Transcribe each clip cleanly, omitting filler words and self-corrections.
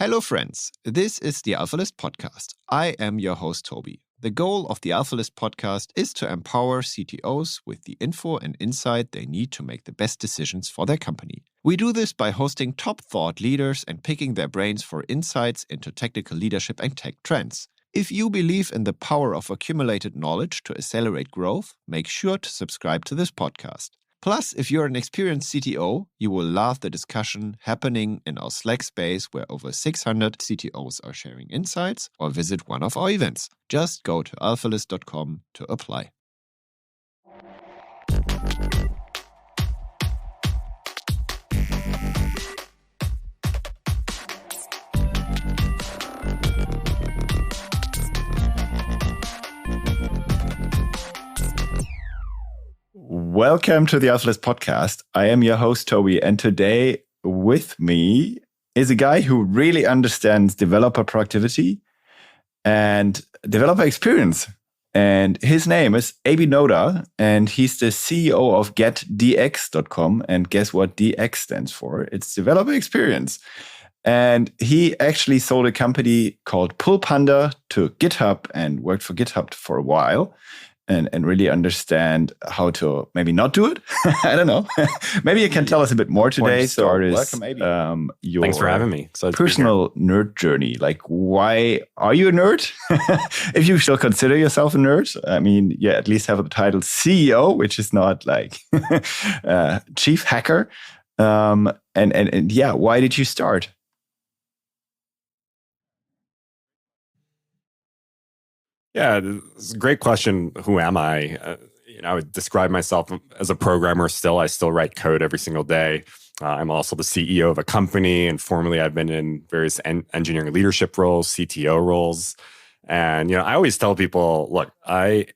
Hello, friends. This is the AlphaList podcast. I am your host, Toby. The goal of the AlphaList podcast is to empower CTOs with the info and insight they need to make the best decisions for their company. We do this by hosting top thought leaders and picking their brains for insights into technical leadership and tech trends. If you believe in the power of accumulated knowledge to accelerate growth, make sure to subscribe to this podcast. Plus, if you're an experienced CTO, you will love the discussion happening in our Slack space where over 600 CTOs are sharing insights, or visit one of our events. Just go to alphalist.com to apply. Welcome to the AlphaList podcast. I am your host, Toby, and today with me is a guy who really understands developer productivity and developer experience. And his name is Abi Noda, and he's the CEO of GetDX.com. And guess what DX stands for? It's developer experience. And he actually sold a company called Pull Panda to GitHub and worked for GitHub for a while. And really understand how to maybe not do it. I don't know. Maybe you can tell us a bit more today. Welcome, Abi. Your Thanks for having me. So personal nerd journey. Like, why are you a nerd? If you still consider yourself a nerd, I mean, you at least have the title CEO, which is not like chief hacker. And yeah, why did you start? Yeah, it's a great question. Who am I? I would describe myself as a programmer still. I still write code every single day. I'm also the CEO of a company, and formerly I've been in various engineering leadership roles, CTO roles. And I always tell people, look, I've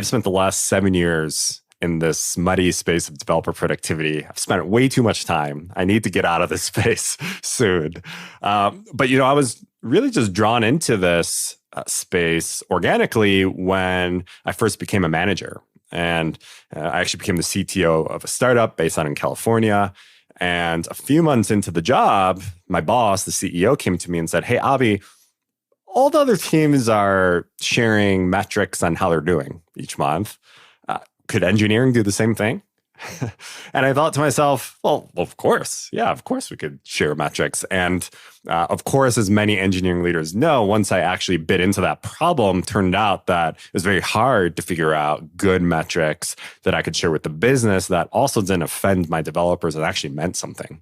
spent the last 7 years in this muddy space of developer productivity. I've spent way too much time. I need to get out of this space soon. But I was really just drawn into this space organically when I first became a manager. And I actually became the CTO of a startup based out in California. And a few months into the job, my boss, the CEO, came to me and said, "Hey, Abi, all the other teams are sharing metrics on how they're doing each month. Could engineering do the same thing?" And I thought to myself, well, of course. Yeah, of course we could share metrics. And of course, as many engineering leaders know, once I actually bit into that problem, turned out that it was very hard to figure out good metrics that I could share with the business that also didn't offend my developers and actually meant something.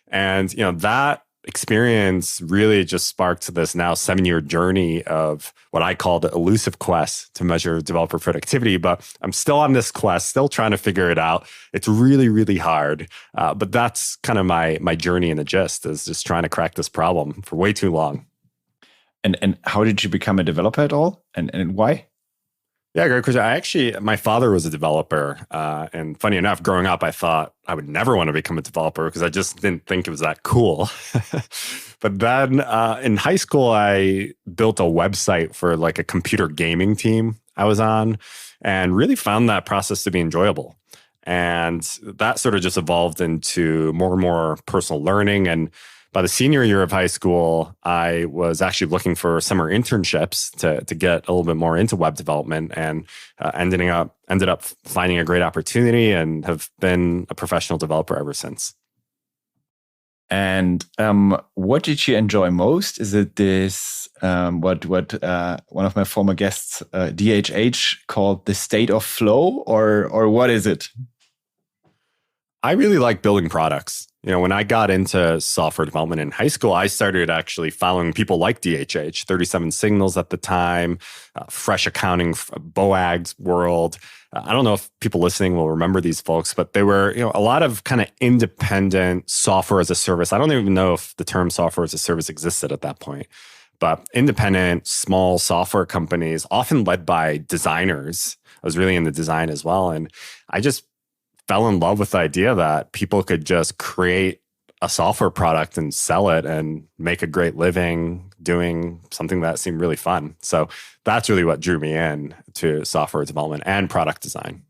And that experience really just sparked this now 7-year journey of what I call the elusive quest to measure developer productivity. But I'm still on this quest, still trying to figure it out. It's really, really hard. But that's kind of my journey in the gist, is just trying to crack this problem for way too long. And how did you become a developer at all? And why? Yeah, great question. My father was a developer. And funny enough, growing up, I thought I would never want to become a developer because I just didn't think it was that cool. But then in high school, I built a website for like a computer gaming team I was on and really found that process to be enjoyable. And that sort of just evolved into more and more personal learning. And by the senior year of high school, I was actually looking for summer internships to get a little bit more into web development, and ended up finding a great opportunity and have been a professional developer ever since. And what did you enjoy most? Is it this what one of my former guests, DHH, called the state of flow, or what is it? I really like building products. When I got into software development in high school, I started actually following people like DHH, 37 Signals at the time, Fresh Accounting, BOAG's World. I don't know if people listening will remember these folks, but they were a lot of kind of independent software as a service. I don't even know if the term software as a service existed at that point, but independent, small software companies, often led by designers. I was really into design as well. And I just fell in love with the idea that people could just create a software product and sell it and make a great living doing something that seemed really fun. So that's really what drew me in to software development and product design.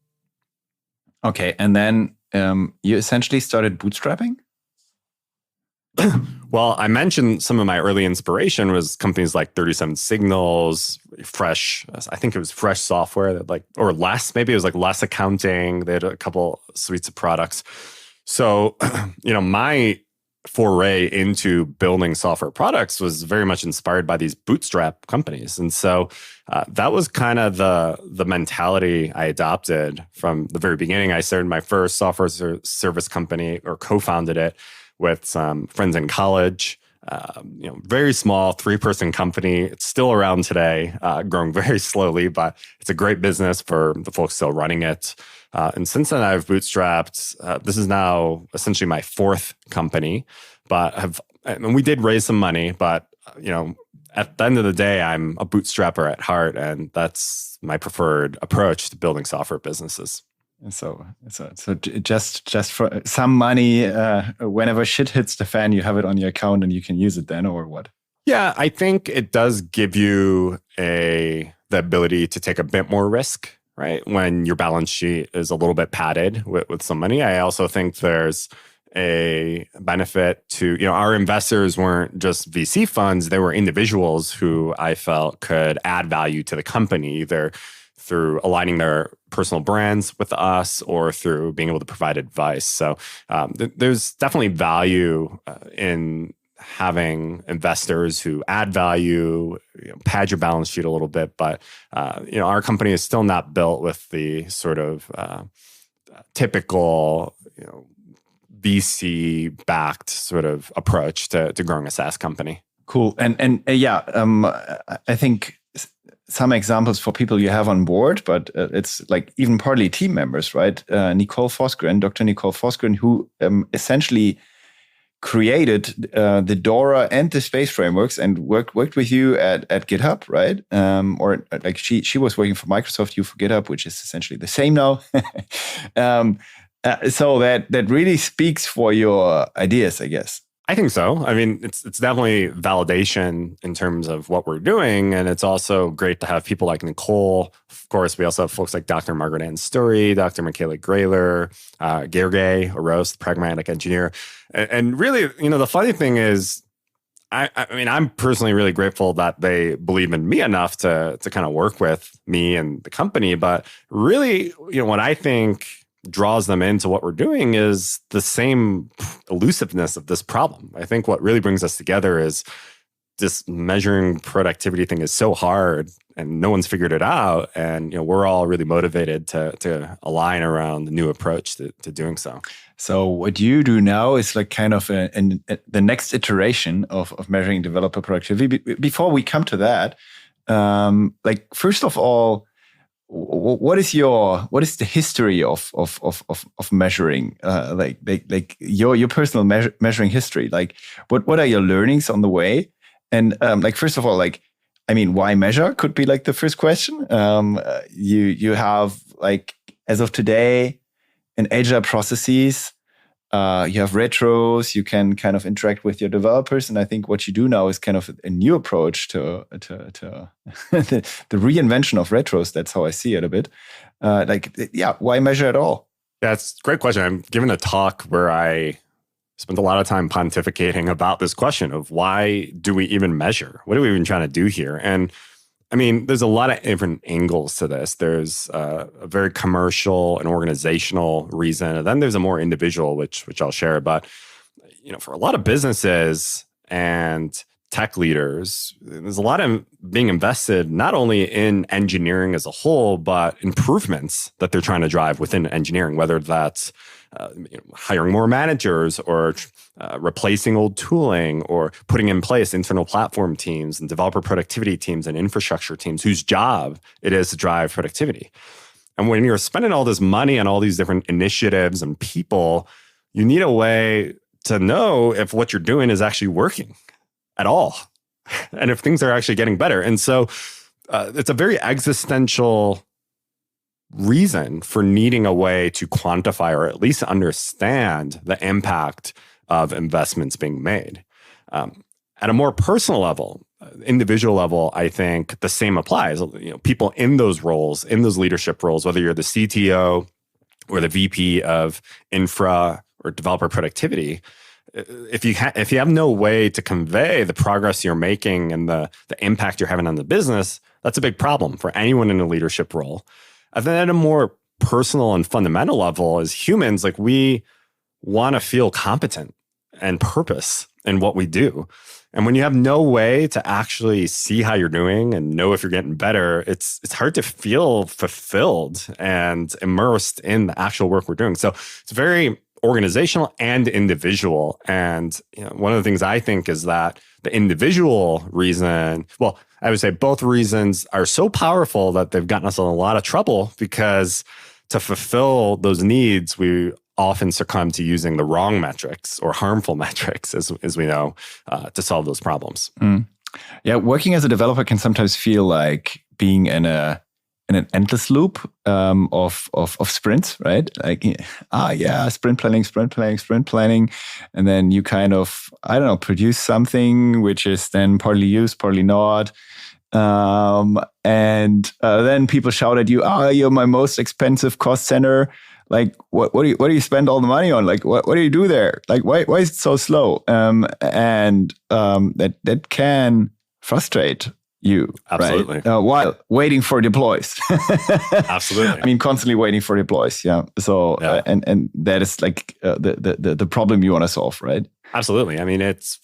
Okay. And then you essentially started bootstrapping? Well, I mentioned some of my early inspiration was companies like 37 Signals, Fresh. I think it was Fresh Software that or Less. Maybe it was like Less Accounting. They had a couple suites of products. So, my foray into building software products was very much inspired by these bootstrap companies. And so that was kind of the mentality I adopted from the very beginning. I started my first software service company, or co-founded it, with some friends in college. Very small 3-person company. It's still around today, growing very slowly, but it's a great business for the folks still running it. And since then, I've bootstrapped. This is now essentially my 4th company, but we did raise some money, but at the end of the day, I'm a bootstrapper at heart, and that's my preferred approach to building software businesses. So just for some money, whenever shit hits the fan, you have it on your account and you can use it then, or what? Yeah, I think it does give you the ability to take a bit more risk, right? When your balance sheet is a little bit padded with some money. I also think there's a benefit to, our investors weren't just VC funds, they were individuals who I felt could add value to the company, either through aligning their personal brands with us or through being able to provide advice. So there's definitely value in having investors who add value, pad your balance sheet a little bit. But our company is still not built with the sort of typical VC-backed sort of approach to growing a SaaS company. Cool. And I think some examples for people you have on board, but it's like even partly team members, right? Dr. Nicole Foskren, who essentially created the DORA and the space frameworks and worked with you at GitHub, right? Or like she was working for Microsoft, you for GitHub, which is essentially the same now. So that really speaks for your ideas, I guess. I think so. I mean, it's definitely validation in terms of what we're doing. And it's also great to have people like Nicole. Of course, we also have folks like Dr. Margaret Ann Story, Dr. Michaela Grayler, Gergely Aros, the pragmatic engineer. And really, the funny thing is, I'm personally really grateful that they believe in me enough to kind of work with me and the company. But really, what I think draws them into what we're doing is the same elusiveness of this problem. I think what really brings us together is this measuring productivity thing is so hard and no one's figured it out. And we're all really motivated to align around the new approach to doing so. So what you do now is like kind of the next iteration of measuring developer productivity. Before we come to that, first of all, what is the history of measuring, like your personal measuring history? Like, what are your learnings on the way? And first of all, why measure could be like the first question. You have like as of today, in agile processes, you have retros. You can kind of interact with your developers, and I think what you do now is kind of a new approach to the reinvention of retros. That's how I see it a bit. Why measure at all? Yeah, it's a great question. I'm giving a talk where I spent a lot of time pontificating about this question of why do we even measure? What are we even trying to do here? And I mean, there's a lot of different angles to this. There's a very commercial and organizational reason, and then there's a more individual, which I'll share. But for a lot of businesses and tech leaders, there's a lot of being invested not only in engineering as a whole, but improvements that they're trying to drive within engineering, whether that's hiring more managers or replacing old tooling or putting in place internal platform teams and developer productivity teams and infrastructure teams whose job it is to drive productivity. And when you're spending all this money on all these different initiatives and people, you need a way to know if what you're doing is actually working at all and if things are actually getting better. And so it's a very existential reason for needing a way to quantify or at least understand the impact of investments being made. At a more personal level, individual level, I think the same applies. People in those roles, in those leadership roles, whether you're the CTO or the VP of infra or developer productivity, if you have no way to convey the progress you're making and the impact you're having on the business, that's a big problem for anyone in a leadership role. And then at a more personal and fundamental level, as humans, like we want to feel competent and purpose in what we do. And when you have no way to actually see how you're doing and know if you're getting better, it's hard to feel fulfilled and immersed in the actual work we're doing. So it's very organizational and individual. And one of the things I think is that the individual reason, well, I would say both reasons are so powerful that they've gotten us in a lot of trouble, because to fulfill those needs, we often succumb to using the wrong metrics or harmful metrics, as we know, to solve those problems. Yeah, working as a developer can sometimes feel like being in an endless loop of sprints, right? Like, sprint planning. And then you kind of, produce something which is then partly used, partly not. And then people shout at you, you're my most expensive cost center. Like, what do you spend all the money on? Like, what do you do there? Like, why is it so slow? That can frustrate you. Absolutely. Right? While waiting for deploys. Absolutely. I mean, constantly waiting for deploys. Yeah. So, yeah. And that is like the problem you want to solve, right? Absolutely. I mean, it's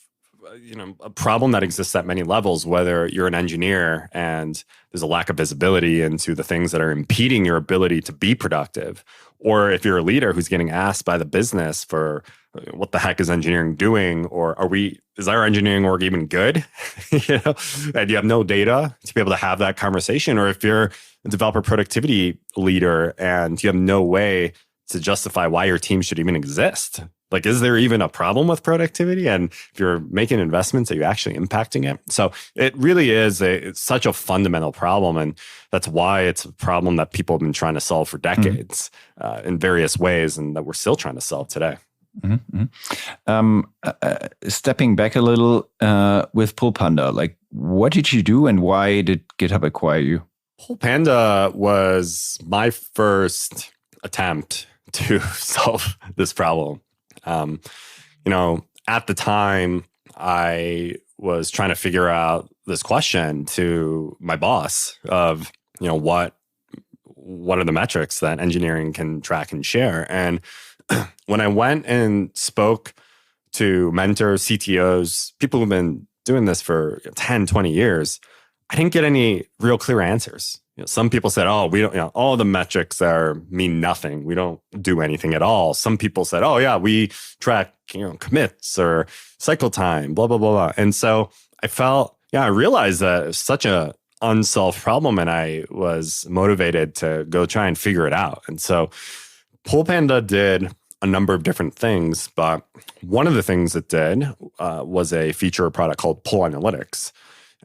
a problem that exists at many levels, whether you're an engineer and there's a lack of visibility into the things that are impeding your ability to be productive, or if you're a leader who's getting asked by the business for what the heck is engineering doing, or is our engineering work even good? And you have no data to be able to have that conversation. Or if you're a developer productivity leader and you have no way to justify why your team should even exist. Like, is there even a problem with productivity? And if you're making investments, are you actually impacting it? So it really is it's such a fundamental problem. And that's why it's a problem that people have been trying to solve for decades in various ways, and that we're still trying to solve today. Stepping back a little with Pull Panda, like, what did you do and why did GitHub acquire you? Pull Panda was my first attempt to solve this problem. At the time, I was trying to figure out this question to my boss of, what are the metrics that engineering can track and share? And when I went and spoke to mentors, CTOs, people who've been doing this for 10, 20 years, I didn't get any real clear answers. Some people said, we don't, all the metrics mean nothing. We don't do anything at all. Some people said, we track, commits or cycle time, blah, blah, blah, blah. And so I realized that it was such a unsolved problem, and I was motivated to go try and figure it out. And so Pull Panda did a number of different things, but one of the things it did was a feature or product called Pull Analytics.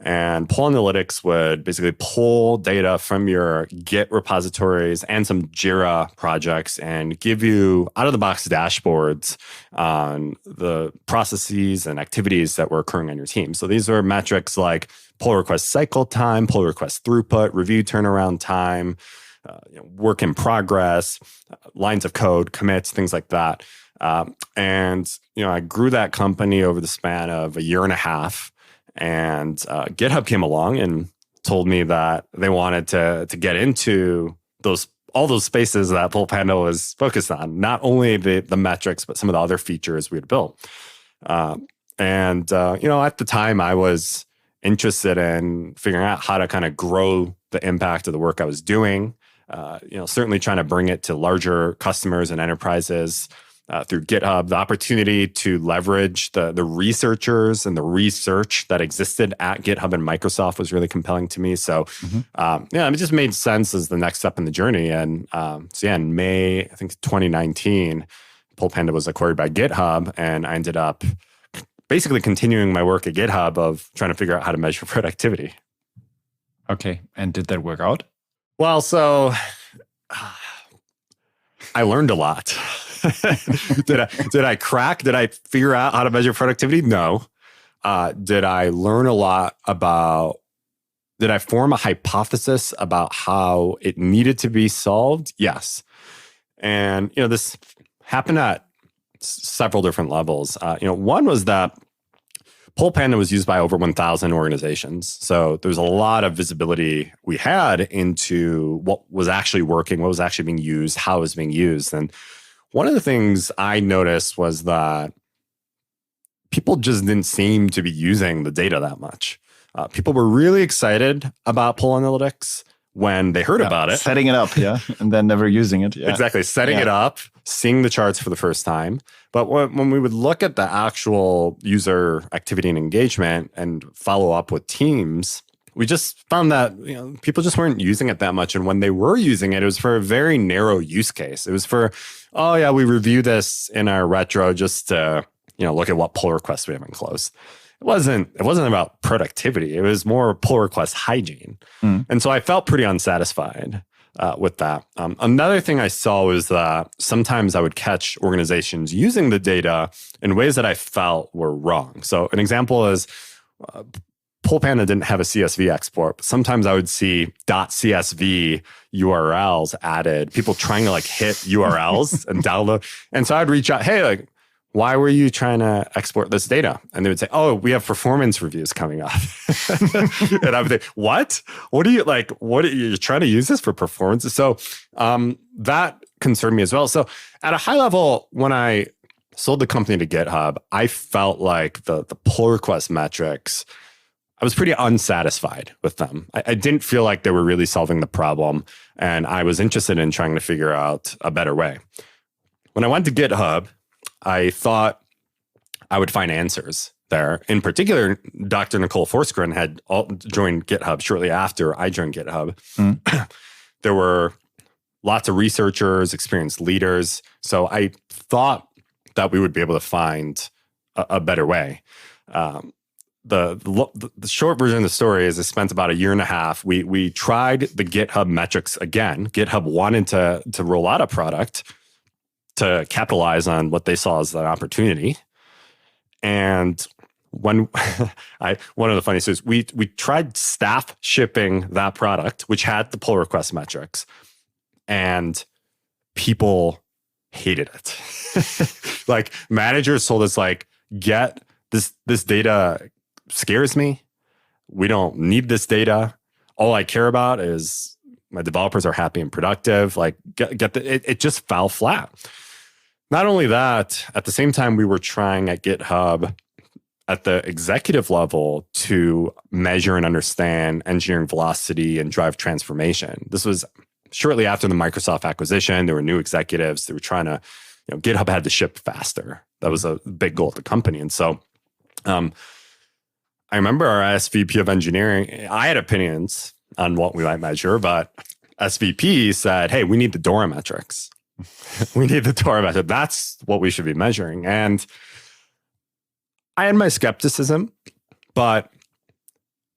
And Pull Analytics would basically pull data from your Git repositories and some Jira projects and give you out-of-the-box dashboards on the processes and activities that were occurring on your team. So these are metrics like pull request cycle time, pull request throughput, review turnaround time, work in progress, lines of code, commits, things like that. And I grew that company over the span of a year and a half. And GitHub came along and told me that they wanted to get into all those spaces that Pull Panda was focused on, not only the metrics, but some of the other features we had built. At the time, I was interested in figuring out how to kind of grow the impact of the work I was doing. Certainly trying to bring it to larger customers and enterprises. Through GitHub, the opportunity to leverage the researchers and the research that existed at GitHub and Microsoft was really compelling to me. So, it just made sense as the next step in the journey. And in May, I think 2019, Pull Panda was acquired by GitHub, and I ended up basically continuing my work at GitHub of trying to figure out how to measure productivity. Okay, and did that work out? Well, so I learned a lot. Did I crack? Did I figure out how to measure productivity? No. Did I learn a lot did I form a hypothesis about how it needed to be solved? Yes. And, this happened at several different levels. One was that Pull Panda was used by over 1,000 organizations. So there's a lot of visibility we had into what was actually working, what was actually being used, how it was being used. And one of the things I noticed was that people just didn't seem to be using the data that much. People were really excited about Pull Analytics when they heard about it. Setting it up, and then never using it. Yeah. Exactly. Setting it up, seeing the charts for the first time. But when we would look at the actual user activity and engagement and follow up with teams, we just found that people just weren't using it that much. And when they were using it, it was for a very narrow use case. It was for, we review this in our retro just to look at what pull requests we haven't closed. It wasn't about productivity. It was more pull request hygiene. And so I felt pretty unsatisfied with that. Another thing I saw was that sometimes I would catch organizations using the data in ways that I felt were wrong. So an example is Pull Panda didn't have a CSV export, but sometimes I would see .csv URLs added, people trying to hit URLs and download. And so I'd reach out, hey, why were you trying to export this data? And they would say, we have performance reviews coming up. And I would say, what? What are you trying to use this for performance? So that concerned me as well. So at a high level, when I sold the company to GitHub, I felt like the pull request metrics, I was pretty unsatisfied with them. I didn't feel like they were really solving the problem. And I was interested in trying to figure out a better way. When I went to GitHub, I thought I would find answers there. In particular, Dr. Nicole Forsgren had joined GitHub shortly after I joined GitHub. There were lots of researchers, experienced leaders. So I thought that we would be able to find a better way. The short version of the story is I spent about a year and a half. We tried the GitHub metrics again. GitHub wanted to roll out a product to capitalize on what they saw as an opportunity. And one of the funniest is we tried staff shipping that product, which had the pull request metrics, and people hated it. Managers told us, get this data scares me. We don't need this data. All I care about is my developers are happy and productive. It just fell flat. Not only that, at the same time, we were trying at GitHub at the executive level to measure and understand engineering velocity and drive transformation. This was shortly after the Microsoft acquisition. There were new executives. They were trying to, GitHub had to ship faster. That was a big goal at the company. And so I remember our SVP of engineering, I had opinions on what we might measure, but SVP said, hey, we need the DORA metrics. We need the DORA metric. That's what we should be measuring. And I had my skepticism, but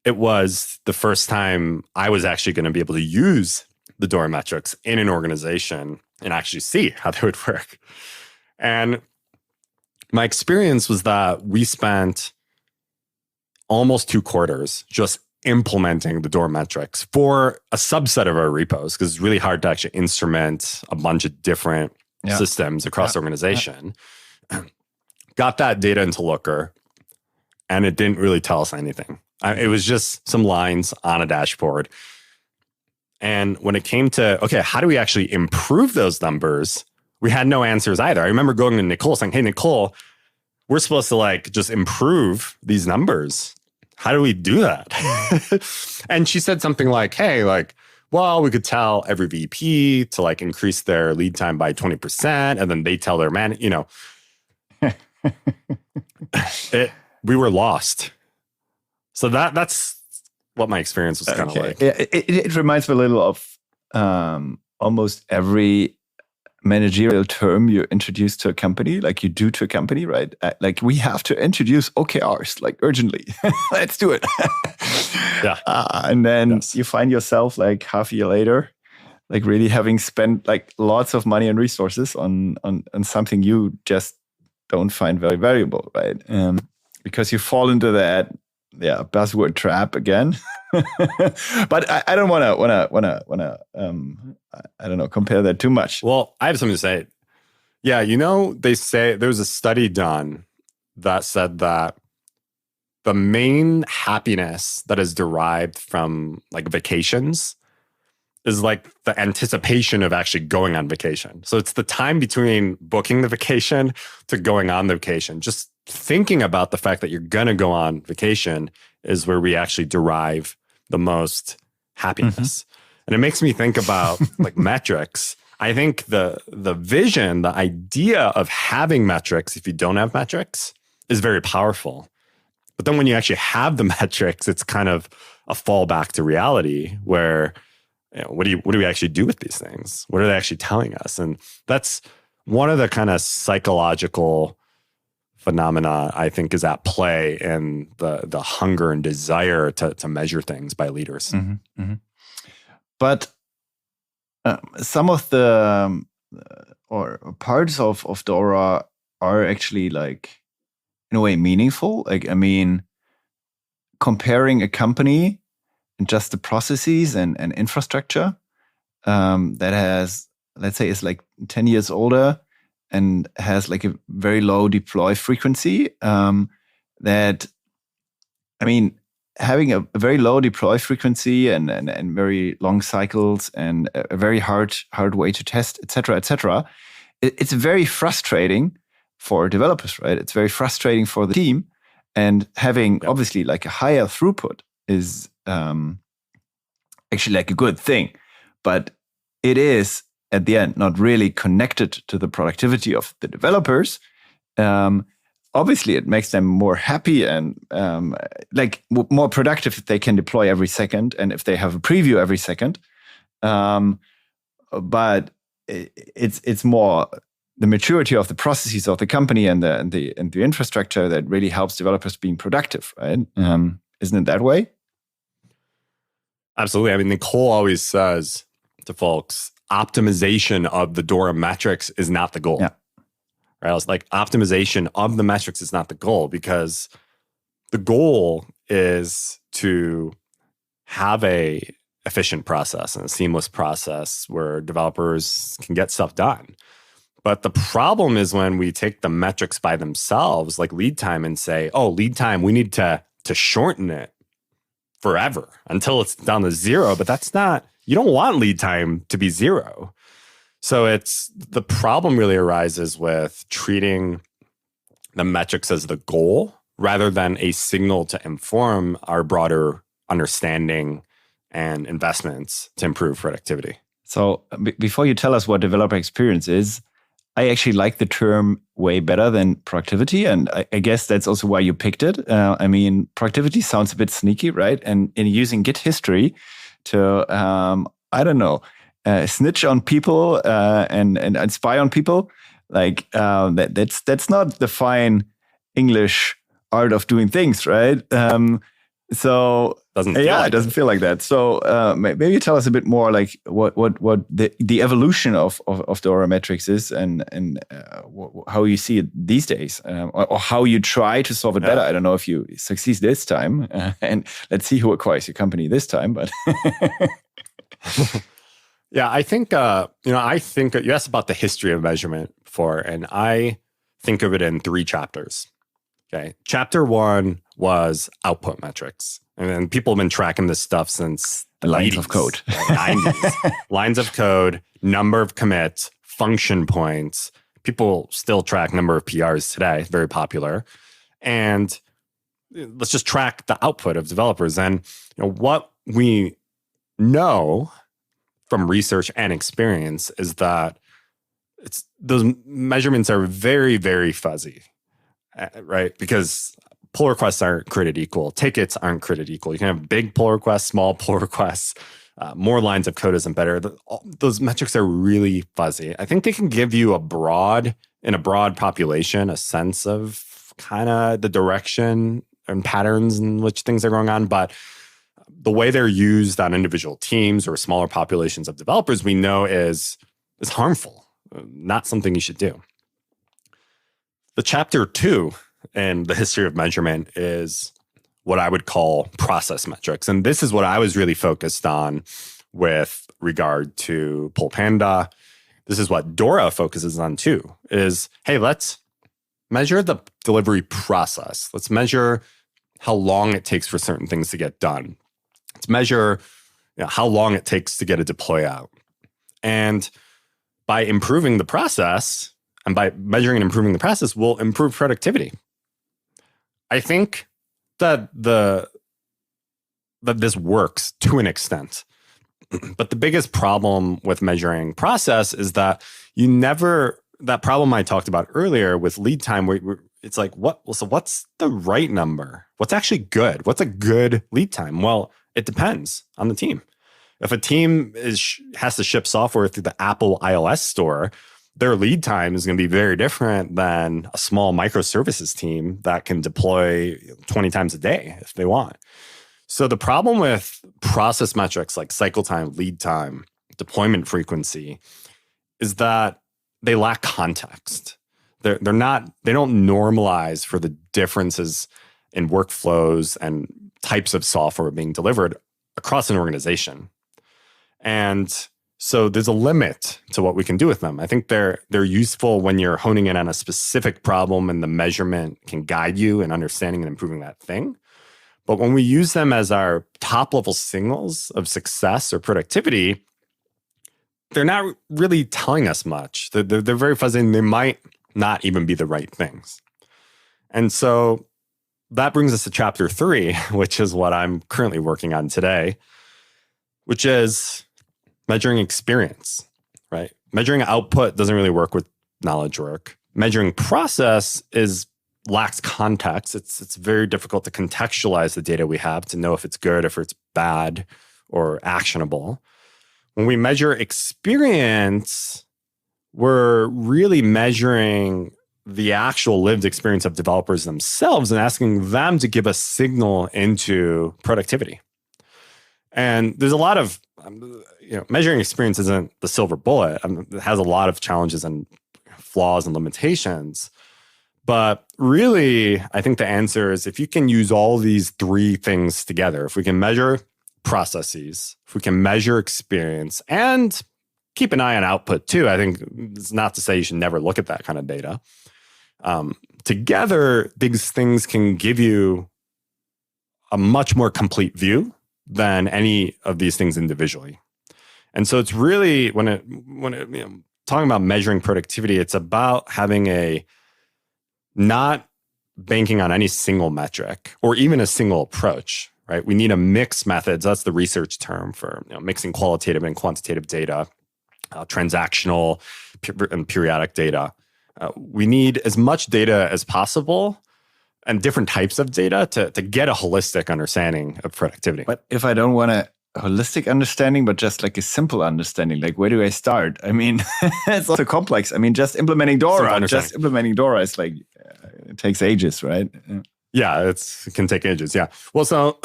it was the first time I was actually going to be able to use the DORA metrics in an organization and actually see how they would work. And my experience was that we spent almost 2 quarters just implementing the DORA metrics for a subset of our repos, because it's really hard to actually instrument a bunch of different systems across the organization. Got that data into Looker, and it didn't really tell us anything. It was just some lines on a dashboard. And when it came to, okay, how do we actually improve those numbers? We had no answers either. I remember going to Nicole saying, hey, Nicole, we're supposed to just improve these numbers. How do we do that? And she said something like, hey, well, we could tell every VP to increase their lead time by 20%. And then they tell their man, we were lost. So that's what my experience was kind of like. It reminds me a little of almost every managerial term you introduce to a company, you do to a company, right? We have to introduce OKRs, urgently. Let's do it. And then you find yourself half a year later, really having spent lots of money and resources on something you just don't find very valuable, right? Because you fall into that buzzword trap again. But I don't want to compare that too much. Well, I have something to say. Yeah, they say there's a study done that said that the main happiness that is derived from like vacations is like the anticipation of actually going on vacation. So it's the time between booking the vacation to going on the vacation. Just thinking about the fact that you're going to go on vacation is where we actually derive the most happiness. And it makes me think about like metrics. I think the vision, the idea of having metrics, if you don't have metrics, is very powerful. But then when you actually have the metrics, it's kind of a fallback to reality where, what do we actually do with these things? What are they actually telling us? And that's one of the kind of psychological phenomena I think is at play in the hunger and desire to measure things by leaders. But some of the or parts of DORA are actually like in a way meaningful. Like, I mean, comparing a company and just the processes and infrastructure that has, let's say, is like 10 years older and has like a very low deploy frequency. That, I mean, having a very low deploy frequency and very long cycles and a very hard way to test, et cetera, it's very frustrating for developers, right? It's very frustrating for the team. And having obviously like a higher throughput is actually like a good thing. But it is, at the end, not really connected to the productivity of the developers. Obviously, it makes them more happy and more productive if they can deploy every second and if they have a preview every second. But it's more the maturity of the processes of the company and the infrastructure that really helps developers being productive, right? Isn't it that way? Absolutely. I mean, Nicole always says to folks, optimization of the DORA metrics is not the goal. Yeah. Right? I was like, optimization of the metrics is not the goal, because the goal is to have a efficient process and a seamless process where developers can get stuff done. But the problem is when we take the metrics by themselves, like lead time, and say, oh, lead time, we need to shorten it forever until it's down to zero. But that's not, you don't want lead time to be zero. So it's, the problem really arises with treating the metrics as the goal rather than a signal to inform our broader understanding and investments to improve productivity. So before you tell us what developer experience is, I actually like the term way better than productivity. And I guess that's also why you picked it. I mean, productivity sounds a bit sneaky, right? And in using Git history to, I don't know, snitch on people and spy on people, like that's not the fine English art of doing things, right? So it doesn't feel like that. So maybe tell us a bit more, like what the evolution of DORA metrics is, and how you see it these days, or how you try to solve it better. I don't know if you succeed this time, and let's see who acquires your company this time. But yeah, I think I think you asked about the history of measurement before, and I think of it in 3 chapters. Okay, chapter 1 was output metrics. And then people have been tracking this stuff since the lines of code. 90s. Lines of code, number of commits, function points. People still track number of PRs today, very popular. And let's just track the output of developers. And what we know from research and experience is that those measurements are very, very fuzzy, right? Because pull requests aren't created equal. Tickets aren't created equal. You can have big pull requests, small pull requests. More lines of code isn't better. Those metrics are really fuzzy. I think they can give you in a broad population, a sense of kind of the direction and patterns in which things are going on. But the way they're used on individual teams or smaller populations of developers, we know is harmful, not something you should do. The chapter 2 and the history of measurement is what I would call process metrics. And this is what I was really focused on with regard to Pull Panda this is what DORA focuses on too, is, hey, let's measure the delivery process. Let's measure how long it takes for certain things to get done. Let's measure how long it takes to get a deploy out. And by improving the process, and by measuring and improving the process, we'll improve productivity. I think that this works to an extent. But the biggest problem with measuring process is that that problem I talked about earlier with lead time, where it's like, so what's the right number? What's actually good? What's a good lead time? Well, it depends on the team. If a team has to ship software through the Apple iOS store, their lead time is going to be very different than a small microservices team that can deploy 20 times a day if they want. So the problem with process metrics like cycle time, lead time, deployment frequency is that they lack context. They don't normalize for the differences in workflows and types of software being delivered across an organization. And so there's a limit to what we can do with them. I think they're useful when you're honing in on a specific problem and the measurement can guide you in understanding and improving that thing. But when we use them as our top-level signals of success or productivity, they're not really telling us much. They're very fuzzy, and they might not even be the right things. And so that brings us to chapter 3, which is what I'm currently working on today, which is measuring experience, right? Measuring output doesn't really work with knowledge work. Measuring process lacks context. It's very difficult to contextualize the data we have to know if it's good, if it's bad, or actionable. When we measure experience, we're really measuring the actual lived experience of developers themselves and asking them to give a signal into productivity. And there's a lot of, measuring experience isn't the silver bullet. It has a lot of challenges and flaws and limitations. But really, I think the answer is if you can use all these 3 things together, if we can measure processes, if we can measure experience, and keep an eye on output too. I think it's not to say you should never look at that kind of data. Together, these things can give you a much more complete view than any of these things individually. And so it's really, when talking about measuring productivity, it's about having not banking on any single metric or even a single approach, right? We need a mix methods. That's the research term for mixing qualitative and quantitative data, transactional and periodic data. We need as much data as possible and different types of data to get a holistic understanding of productivity. But if I don't want a holistic understanding, but just like a simple understanding, like where do I start? I mean, it's also complex. I mean, just implementing DORA is like, it takes ages, right? Yeah, it can take ages. Yeah. Well, so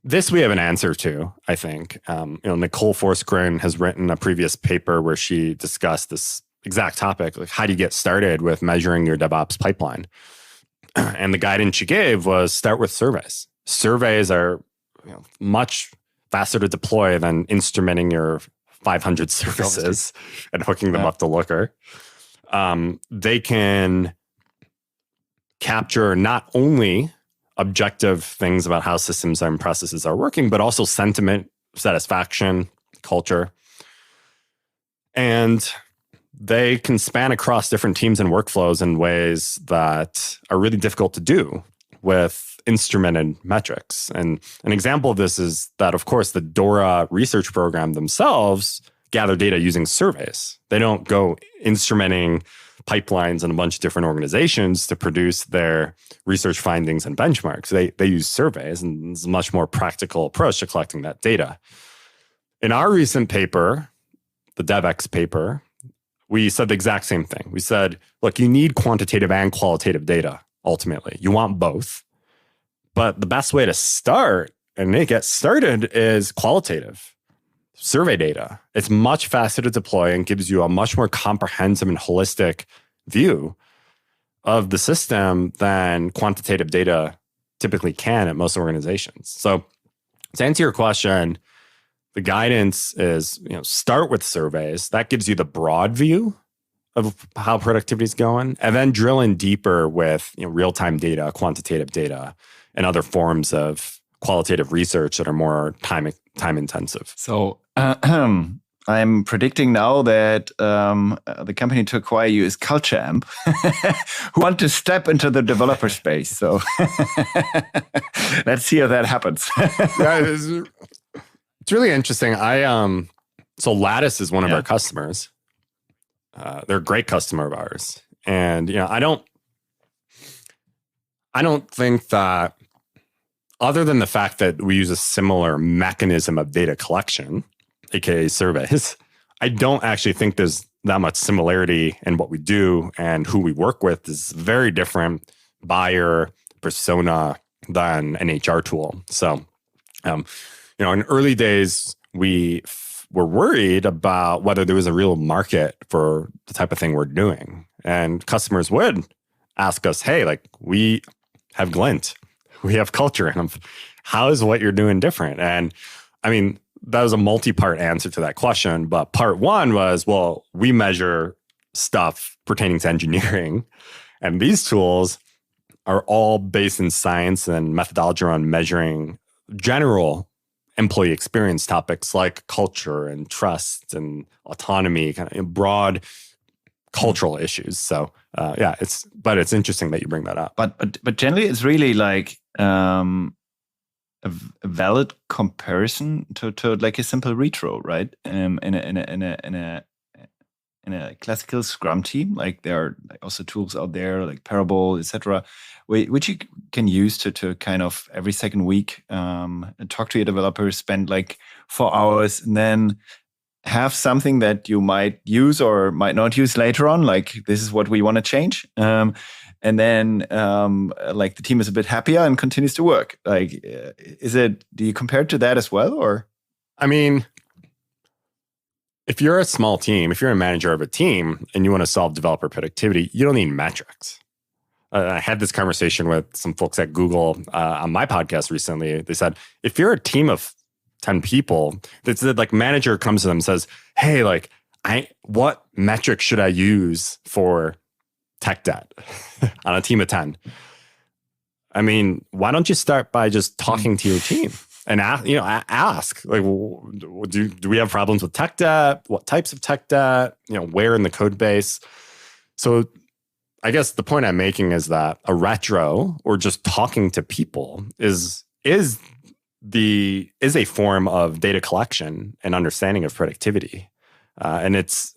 this we have an answer to, I think. Nicole Forsgren has written a previous paper where she discussed this exact topic, like how do you get started with measuring your DevOps pipeline? And the guidance she gave was start with surveys. Surveys are much faster to deploy than instrumenting your 500 services and hooking them up to Looker. They can capture not only objective things about how systems and processes are working, but also sentiment, satisfaction, culture. And they can span across different teams and workflows in ways that are really difficult to do with instrumented metrics. And an example of this is that, of course, the DORA research program themselves gather data using surveys. They don't go instrumenting pipelines in a bunch of different organizations to produce their research findings and benchmarks. They use surveys, and it's a much more practical approach to collecting that data. In our recent paper, the DevEx paper, we said the exact same thing. We said, look, you need quantitative and qualitative data, ultimately. You want both. But the best way to start and get started is qualitative. Survey data. It's much faster to deploy and gives you a much more comprehensive and holistic view of the system than quantitative data typically can at most organizations. So to answer your question, the guidance is, start with surveys. That gives you the broad view of how productivity is going, and then drill in deeper with real-time data, quantitative data, and other forms of qualitative research that are more time intensive. So I'm predicting now that the company to acquire you is Culture Amp, who want to step into the developer space. So let's see how that happens. Yeah, it's really interesting. So Lattice is one of our customers. They're a great customer of ours, and I don't think that, other than the fact that we use a similar mechanism of data collection, aka surveys, I don't actually think there's that much similarity in what we do, and who we work with is very different buyer persona than an HR tool. So, in early days, we were worried about whether there was a real market for the type of thing we're doing. And customers would ask us, hey, like, we have Glint, we have culture, and how is what you're doing different? And I mean, that was a multi-part answer to that question. But part one was, well, we measure stuff pertaining to engineering. And these tools are all based in science and methodology around measuring general employee experience topics like culture and trust and autonomy, kind of broad cultural issues. So it's interesting that you bring that up. But generally, it's really like a valid comparison to like a simple retro, right? In a classical Scrum team, like there are also tools out there like Parable, etc., which you can use to kind of every second week talk to your developers, spend like 4 hours, and then have something that you might use or might not use later on. Like, this is what we want to change. And then like the team is a bit happier and continues to work. Like, do you compare it to that as well? Or, I mean, if you're a small team, if you're a manager of a team and you want to solve developer productivity, you don't need metrics. I had this conversation with some folks at Google on my podcast recently. They said, if you're a team of 10 people, the like manager comes to them and says, hey, like, what metric should I use for tech debt on a team of 10? I mean, why don't you start by just talking to your team and ask, like, do we have problems with tech debt? What types of tech debt? Where in the code base? So I guess the point I'm making is that a retro, or just talking to people, is a form of data collection and understanding of productivity. And it's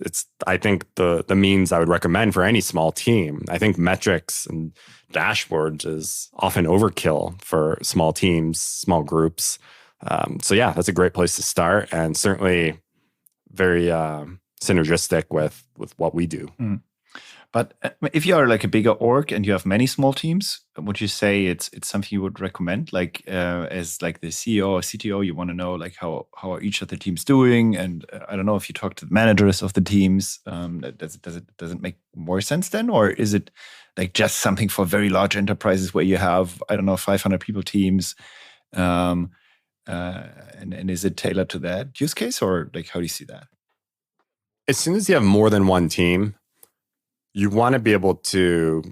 I think the means I would recommend for any small team. I think metrics and dashboards is often overkill for small teams, small groups. So yeah, that's a great place to start, and certainly very synergistic with what we do. Mm. But if you are like a bigger org and you have many small teams, would you say it's something you would recommend? Like as like the CEO or CTO, you want to know like how are each of the teams doing? And I don't know if you talk to the managers of the teams, does it make more sense then? Or is it like just something for very large enterprises where you have, I don't know, 500 people teams? And is it tailored to that use case, or like how do you see that? As soon as you have more than one team, you want to be able to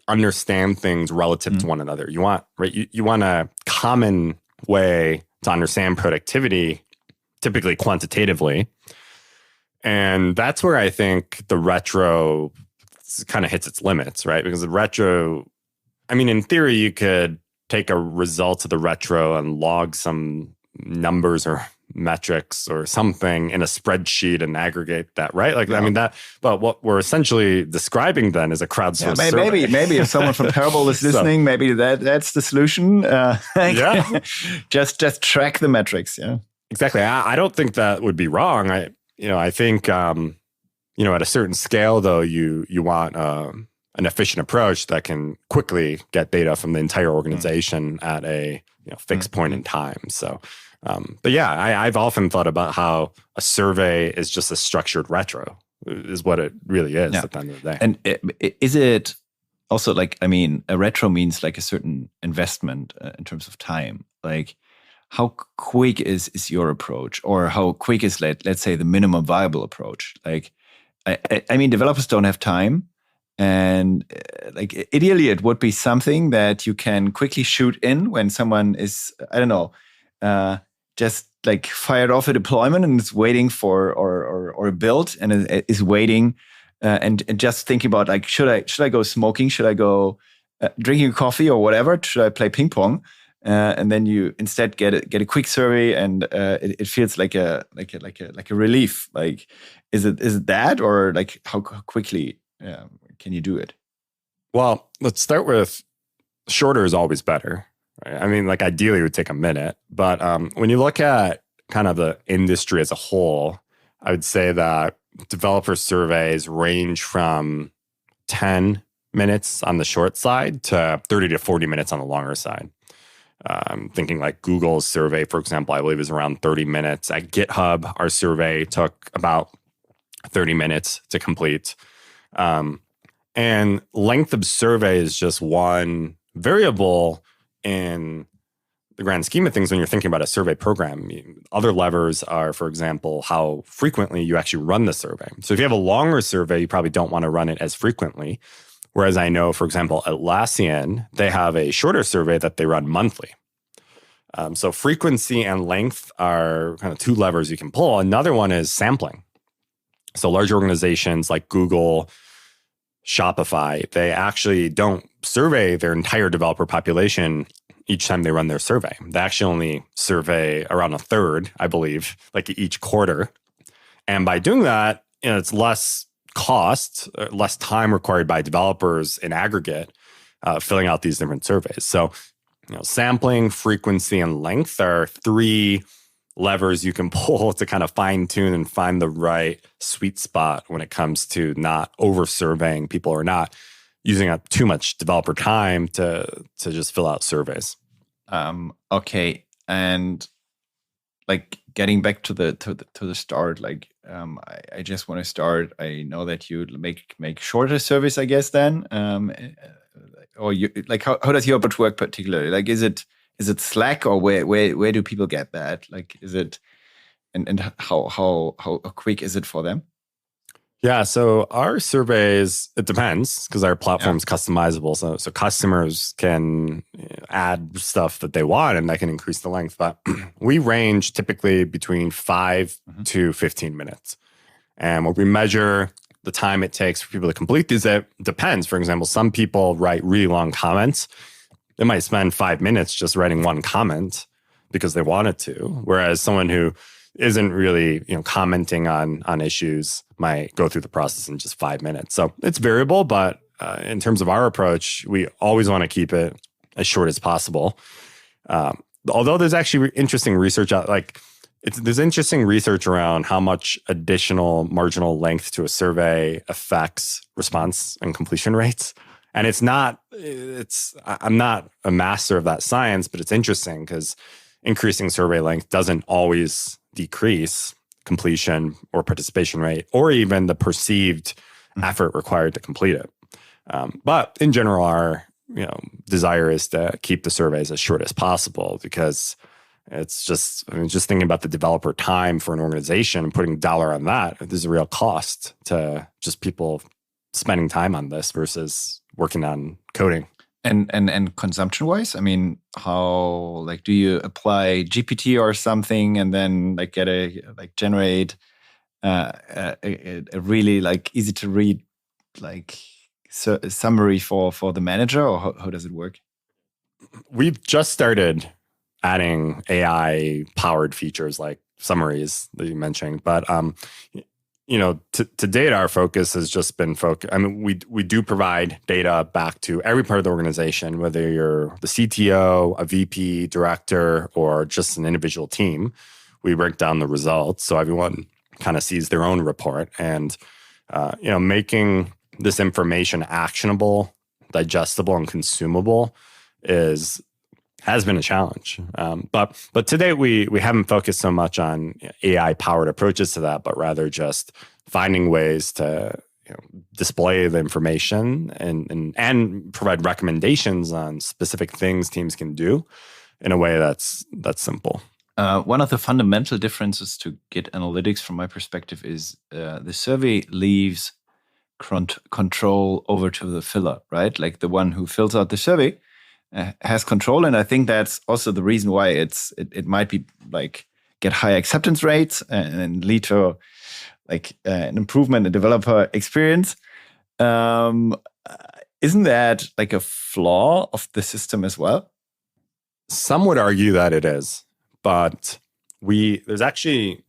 understand things relative to one another. You want a common way to understand productivity, typically quantitatively. And that's where I think the retro kind of hits its limits, right? Because the retro, I mean, in theory, you could take a result of the retro and log some numbers or metrics or something in a spreadsheet and aggregate that, right? Like, yeah. I mean, but what we're essentially describing then is a crowdsourced survey. Maybe if someone from Parable is listening, maybe that's the solution. Yeah. just track the metrics. Yeah, exactly. I don't think that would be wrong. I think, at a certain scale though, you want an efficient approach that can quickly get data from the entire organization at a fixed point in time. So, but yeah, I've often thought about how a survey is just a structured retro, is what it really is at the end of the day. And is it also like, I mean, a retro means like a certain investment in terms of time. Like, how quick is your approach, or how quick is let's say the minimum viable approach? Like, I mean, developers don't have time, and like ideally it would be something that you can quickly shoot in when someone is, I don't know, just like fired off a deployment and is waiting for or a build and is waiting and just thinking about like, should I go smoking? Should I go drinking coffee or whatever? Should I play ping pong? And then you instead get a quick survey, and it feels like a relief. Like, is it that, or like how quickly can you do it? Well, let's start with shorter is always better. Right? I mean, like ideally it would take a minute, but when you look at kind of the industry as a whole, I would say that developer surveys range from 10 minutes on the short side to 30 to 40 minutes on the longer side. I'm thinking like Google's survey, for example, I believe is around 30 minutes. At GitHub, our survey took about 30 minutes to complete. And length of survey is just one variable in the grand scheme of things when you're thinking about a survey program. Other levers are, for example, how frequently you actually run the survey. So if you have a longer survey, you probably don't want to run it as frequently. Whereas I know, for example, Atlassian, they have a shorter survey that they run monthly. So frequency and length are kind of two levers you can pull. Another one is sampling. So large organizations like Google, Shopify, they actually don't survey their entire developer population each time they run their survey. They actually only survey around a third, I believe, like each quarter. And by doing that, it's less cost, less time required by developers in aggregate filling out these different surveys. So, sampling, frequency, and length are three levers you can pull to kind of fine tune and find the right sweet spot when it comes to not over surveying people or not using up too much developer time to just fill out surveys. Okay, and like getting back to the start, like I just want to start. I know that you make shorter surveys, I guess. Then, or you like how does your approach work particularly? Like, is it Slack, or where do people get that? Like, is it and how quick is it for them? Yeah, so our surveys, it depends because our platform's customizable. So customers can add stuff that they want and that can increase the length. But we range typically between 5 to 15 minutes. And when we measure the time it takes for people to complete these, it depends. For example, some people write really long comments. They might spend 5 minutes just writing one comment because they wanted to. Whereas someone who isn't really, commenting on issues might go through the process in just 5 minutes. So it's variable, but in terms of our approach, we always want to keep it as short as possible. Although there's actually interesting research out, there's interesting research around how much additional marginal length to a survey affects response and completion rates. And I'm not a master of that science, but it's interesting because increasing survey length doesn't always decrease completion or participation rate, or even the perceived effort required to complete it. But in general, our desire is to keep the surveys as short as possible because it's just thinking about the developer time for an organization and putting dollar on that, there's a real cost to just people spending time on this versus working on coding. And consumption wise, I mean, how do you apply GPT or something and then generate a really easy to read summary for the manager, or how does it work? We've just started adding AI powered features like summaries that you mentioned, but to date, our focus has just been I mean, we do provide data back to every part of the organization, whether you're the CTO, a VP, director, or just an individual team. We break down the results so everyone kind of sees their own report, and making this information actionable, digestible, and consumable has been a challenge. But to date, we haven't focused so much on AI-powered approaches to that, but rather just finding ways to display the information and provide recommendations on specific things teams can do in a way that's simple. One of the fundamental differences to Git Analytics, from my perspective, is the survey leaves control over to the filler, right? Like the one who fills out the survey has control, and I think that's also the reason why it might be like get high acceptance rates and lead to like an improvement in developer experience. Isn't that like a flaw of the system as well? Some would argue that it is, but there's actually,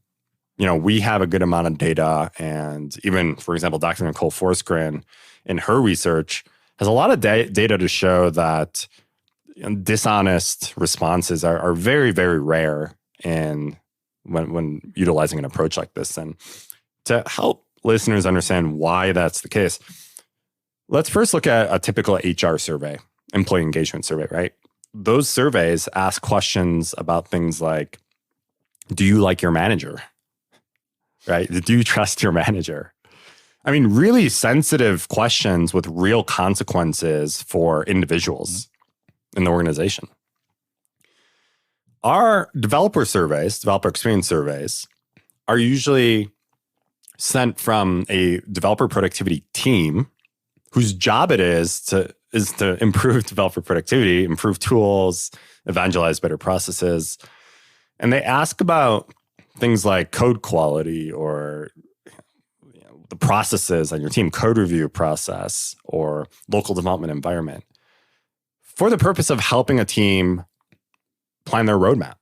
we have a good amount of data, and even, for example, Dr. Nicole Forsgren in her research has a lot of data to show that dishonest responses are very, very rare when utilizing an approach like this. And to help listeners understand why that's the case, let's first look at a typical HR survey, employee engagement survey, right? Those surveys ask questions about things like, do you like your manager? Right? Do you trust your manager? I mean, really sensitive questions with real consequences for individuals in the organization. Our developer surveys, developer experience surveys, are usually sent from a developer productivity team whose job it is to improve developer productivity, improve tools, evangelize better processes. And they ask about things like code quality or the processes on your team, code review process, or local development environment, for the purpose of helping a team plan their roadmap.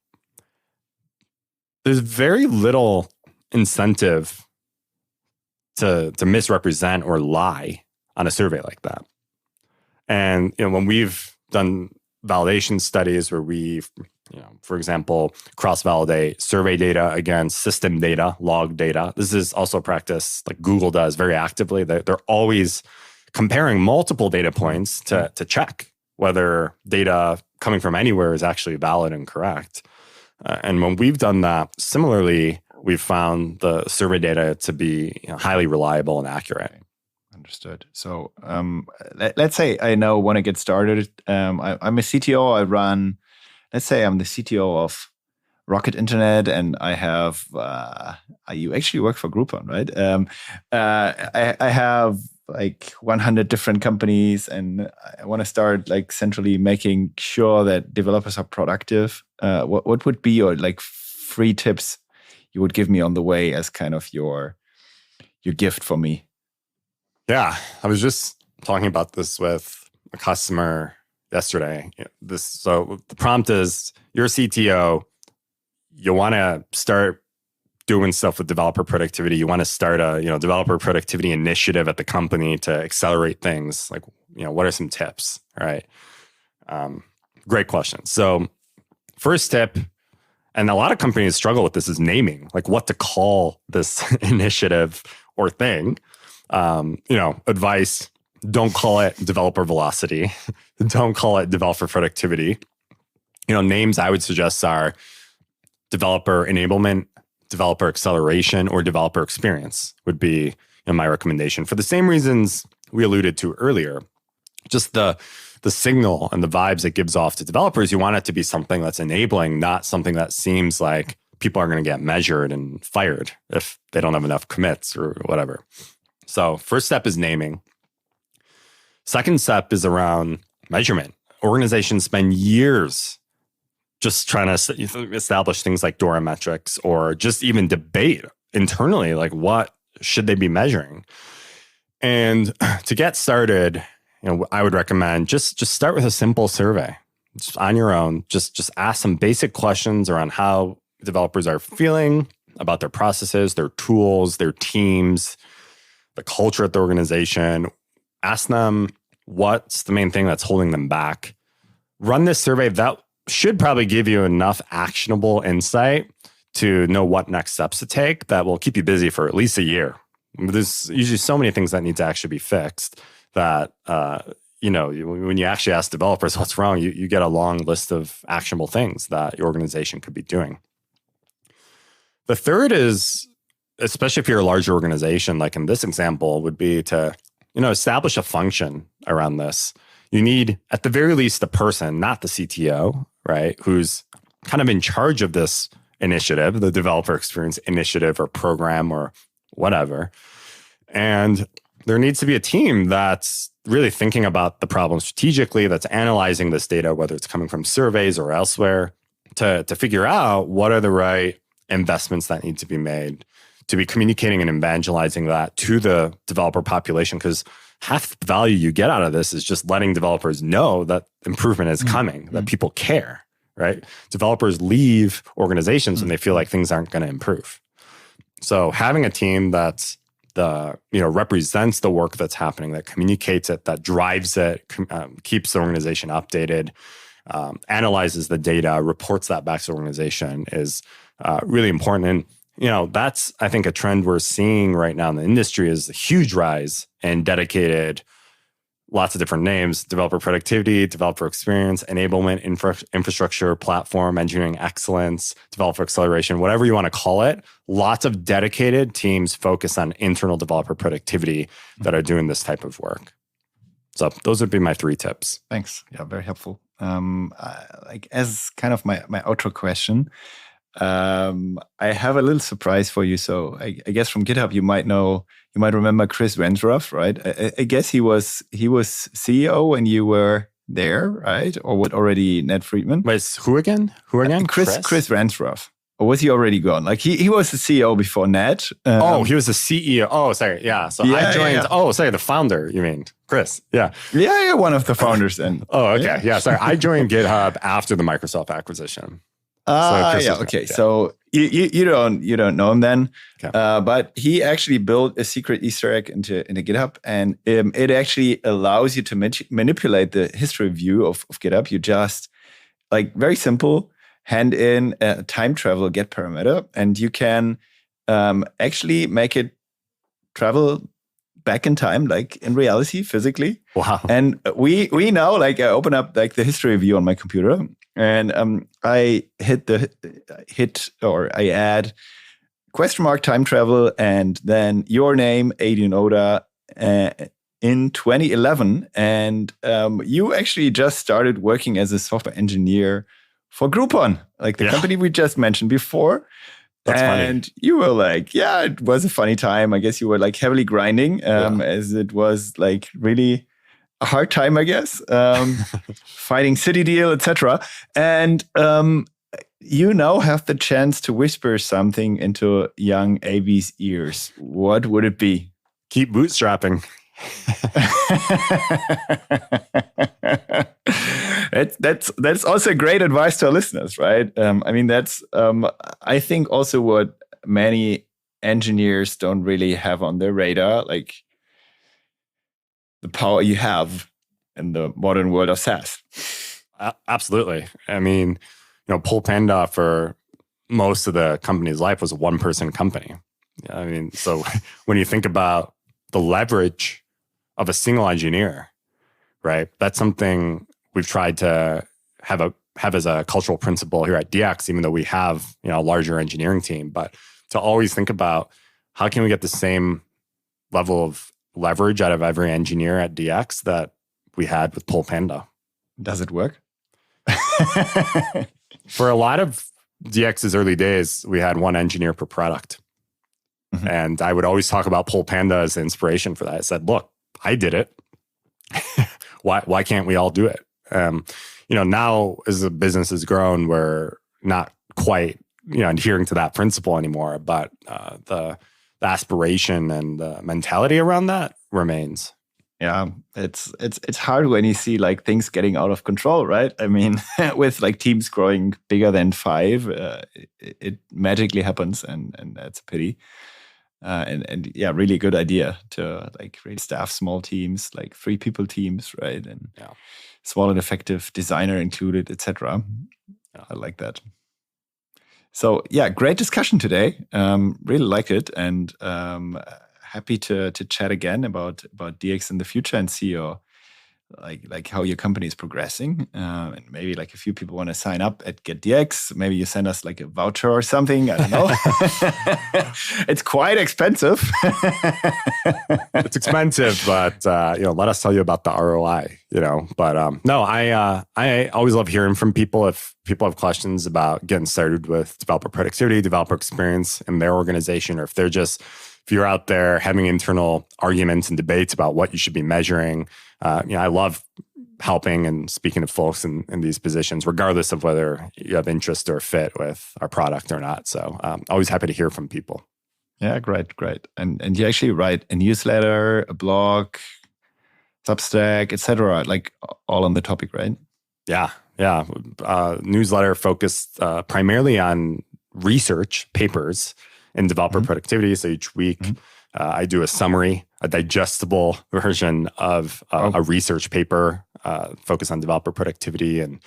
There's very little incentive to misrepresent or lie on a survey like that. And when we've done validation studies where we've, for example, cross-validate survey data against system data, log data. This is also a practice like Google does very actively. They're always comparing multiple data points to check whether data coming from anywhere is actually valid and correct. And when we've done that, similarly, we've found the survey data to be highly reliable and accurate. Understood. So let's say I now want to get started. I'm a CTO. Let's say I'm the CTO of Rocket Internet, and I have, you actually work for Groupon, right? I have like 100 different companies, and I want to start like centrally making sure that developers are productive. What would be your like 3 tips you would give me on the way as kind of your gift for me? Yeah, I was just talking about this with a customer yesterday. So the prompt is, you're a CTO, you want to start doing stuff with developer productivity. You want to start a developer productivity initiative at the company to accelerate things. Like, what are some tips? All right. Great question. So first tip, and a lot of companies struggle with this, is naming, like what to call this initiative or thing. Advice, don't call it developer velocity. Don't call it developer productivity. Names I would suggest are developer enablement, developer acceleration, or developer experience would be my recommendation. For the same reasons we alluded to earlier, just the signal and the vibes it gives off to developers, you want it to be something that's enabling, not something that seems like people are going to get measured and fired if they don't have enough commits or whatever. So first step is naming. Second step is around measurement. Organizations spend years just trying to establish things like DORA metrics, or just even debate internally, like what should they be measuring? And to get started, I would recommend just start with a simple survey, just on your own. Just ask some basic questions around how developers are feeling about their processes, their tools, their teams, the culture at the organization. Ask them what's the main thing that's holding them back. Run this survey. That should probably give you enough actionable insight to know what next steps to take that will keep you busy for at least a year. There's usually so many things that need to actually be fixed that, when you actually ask developers what's wrong, you get a long list of actionable things that your organization could be doing. The third is, especially if you're a larger organization, like in this example, would be to, establish a function around this. You need, at the very least, the person, not the CTO, right, who's kind of in charge of this initiative, the developer experience initiative or program or whatever. And there needs to be a team that's really thinking about the problem strategically, that's analyzing this data, whether it's coming from surveys or elsewhere, to figure out what are the right investments that need to be made, to be communicating and evangelizing that to the developer population, because half the value you get out of this is just letting developers know that improvement is coming, that people care, right? Developers leave organizations when they feel like things aren't going to improve. So having a team that's represents the work that's happening, that communicates it, that drives it, keeps the organization updated, analyzes the data, reports that back to the organization is really important. And that's, I think, a trend we're seeing right now in the industry is a huge rise in dedicated, lots of different names: developer productivity, developer experience, enablement, infrastructure, platform, engineering excellence, developer acceleration, whatever you want to call it. Lots of dedicated teams focused on internal developer productivity that are doing this type of work. So those would be my 3 tips. Thanks. Yeah, very helpful. As kind of my outro question, I have a little surprise for you. So I guess from GitHub, you might remember Chris Wentworth, right? I guess he was CEO when you were there, right? Or what, already Ned Friedman? Wait, who again? Chris Wentworth. Or was he already gone? Like he was the CEO before Ned. He was the CEO. Oh, sorry. Yeah. So I joined. Yeah. Oh, sorry. The founder, you mean Chris? Yeah. Yeah. One of the founders then. Oh, okay. Yeah. Sorry. I joined GitHub after the Microsoft acquisition. Okay. So you don't know him then, okay. But he actually built a secret Easter egg into GitHub, and it actually allows you to manipulate the history view of GitHub. You just very simple, hand in a time travel get parameter, and you can actually make it travel back in time, like in reality, physically. Wow. And we now I open up the history view on my computer, and I I add question mark time travel and then your name, Abi Noda, in 2011. And you actually just started working as a software engineer for Groupon, the company we just mentioned before. That's and funny. You were it was a funny time. I guess you were heavily grinding, as it was really a hard time, I guess, fighting City Deal, etc. And you now have the chance to whisper something into young Abi's ears. What would it be? Keep bootstrapping. That's also great advice to our listeners, right? That's I think also what many engineers don't really have on their radar, the power you have in the modern world of SaaS. Absolutely. Pull Panda for most of the company's life was a one-person company. So when you think about the leverage of a single engineer, right? That's something we've tried to have as a cultural principle here at DX, even though we have a larger engineering team, but to always think about how can we get the same level of leverage out of every engineer at DX that we had with Pull Panda. Does it work? For a lot of DX's early days, we had one engineer per product. Mm-hmm. And I would always talk about Pull Panda as the inspiration for that. I said, look, I did it. Why can't we all do it? Now as the business has grown, we're not quite, adhering to that principle anymore, but the aspiration and the mentality around that remains. Yeah, it's hard when you see things getting out of control, right? With teams growing bigger than 5, it magically happens, and that's a pity. And really good idea to really staff small teams, 3-people teams, right? And small and effective, designer included, etc. I like that. So great discussion today. Really like it, and happy to chat again about DX in the future and see your like how your company is progressing, and maybe like a few people want to sign up at GetDX, maybe you send us like a voucher or something. I don't know. It's quite expensive. It's expensive, but let us tell you about the ROI. But no, I always love hearing from people. If people have questions about getting started with developer productivity, developer experience in their organization, or if you're out there having internal arguments and debates about what you should be measuring, I love helping and speaking to folks in these positions, regardless of whether you have interest or fit with our product or not. So always happy to hear from people. Yeah, great. And you actually write a newsletter, a blog, Substack, etc., like all on the topic, right? Yeah. Newsletter focused primarily on research papers in developer productivity. So each week I do a summary, a digestible version of a research paper focused on developer productivity, and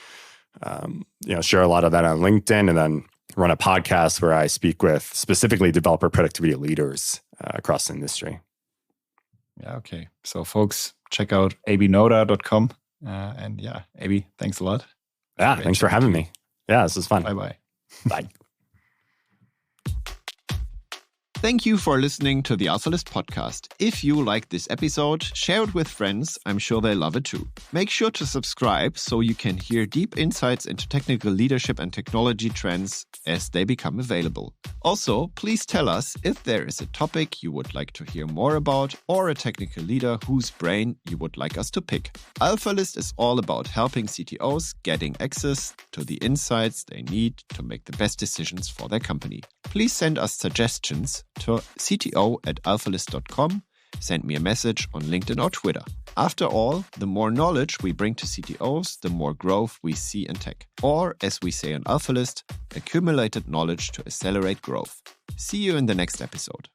share a lot of that on LinkedIn, and then run a podcast where I speak with specifically developer productivity leaders across the industry. Yeah, okay. So folks, check out abinoda.com. And yeah, Abi, thanks a lot. Yeah, thanks for having me. Yeah, this was fun. Bye-bye. Bye. Thank you for listening to the AlphaList podcast. If you like this episode, share it with friends. I'm sure they love it too. Make sure to subscribe so you can hear deep insights into technical leadership and technology trends as they become available. Also, please tell us if there is a topic you would like to hear more about, or a technical leader whose brain you would like us to pick. AlphaList is all about helping CTOs getting access to the insights they need to make the best decisions for their company. Please send us suggestions to cto@alphalist.com. Send me a message on LinkedIn or Twitter. After all, the more knowledge we bring to CTOs, the more growth we see in tech. Or, as we say on AlphaList, accumulated knowledge to accelerate growth. See you in the next episode.